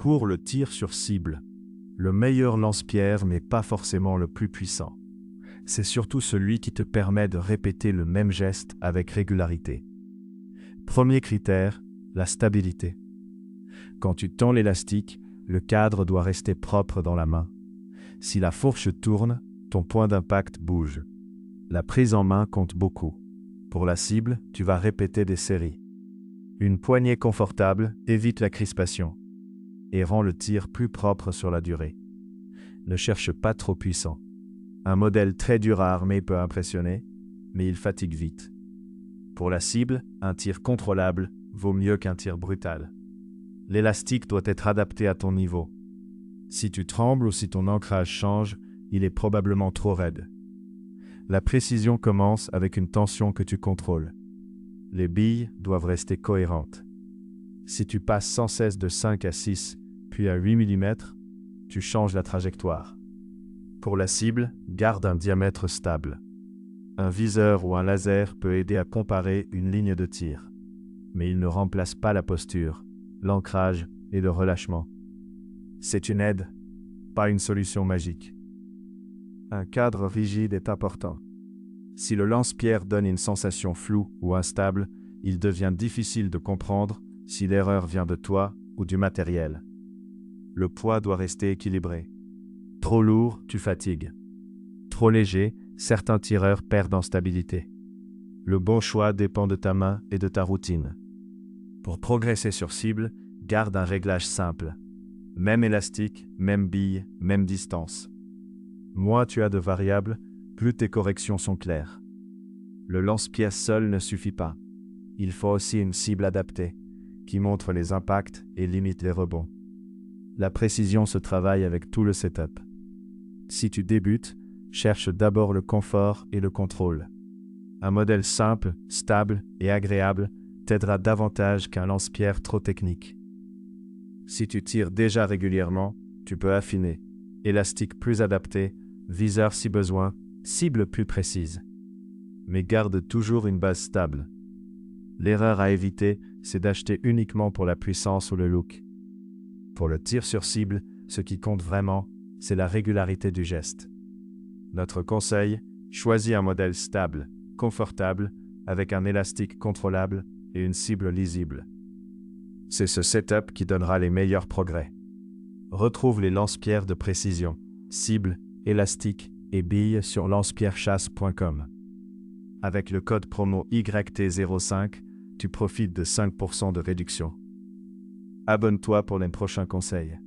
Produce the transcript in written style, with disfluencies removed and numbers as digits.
Pour le tir sur cible, le meilleur lance-pierre n'est pas forcément le plus puissant. C'est surtout celui qui te permet de répéter le même geste avec régularité. Premier critère, la stabilité. Quand tu tends l'élastique, le cadre doit rester propre dans la main. Si la fourche tourne, ton point d'impact bouge. La prise en main compte beaucoup. Pour la cible, tu vas répéter des séries. Une poignée confortable évite la crispation et rend le tir plus propre sur la durée. Ne cherche pas trop puissant. Un modèle très dur à armer peut impressionner, mais il fatigue vite. Pour la cible, un tir contrôlable vaut mieux qu'un tir brutal. L'élastique doit être adapté à ton niveau. Si tu trembles ou si ton ancrage change, il est probablement trop raide. La précision commence avec une tension que tu contrôles. Les billes doivent rester cohérentes. Si tu passes sans cesse de 5 à 6, puis à 8 mm, tu changes la trajectoire. Pour la cible, garde un diamètre stable. Un viseur ou un laser peut aider à comparer une ligne de tir, mais il ne remplace pas la posture, l'ancrage et le relâchement. C'est une aide, pas une solution magique. Un cadre rigide est important. Si le lance-pierre donne une sensation floue ou instable, il devient difficile de comprendre si l'erreur vient de toi ou du matériel. Le poids doit rester équilibré. Trop lourd, tu fatigues. Trop léger, certains tireurs perdent en stabilité. Le bon choix dépend de ta main et de ta routine. Pour progresser sur cible, garde un réglage simple. Même élastique, même bille, même distance. Moins tu as de variables, plus tes corrections sont claires. Le lance-pierre seul ne suffit pas. Il faut aussi une cible adaptée, qui montre les impacts et limite les rebonds. La précision se travaille avec tout le setup. Si tu débutes, cherche d'abord le confort et le contrôle. Un modèle simple, stable et agréable t'aidera davantage qu'un lance-pierre trop technique. Si tu tires déjà régulièrement, tu peux affiner. Élastique plus adapté, viseur si besoin, cible plus précise. Mais garde toujours une base stable. L'erreur à éviter, c'est d'acheter uniquement pour la puissance ou le look. Pour le tir sur cible, ce qui compte vraiment, c'est la régularité du geste. Notre conseil, choisis un modèle stable, confortable, avec un élastique contrôlable et une cible lisible. C'est ce setup qui donnera les meilleurs progrès. Retrouve les lance-pierres de précision, cibles, élastiques et billes sur lancepierrechasse.com. Avec le code promo YT05, tu profites de 5% de réduction. Abonne-toi pour les prochains conseils.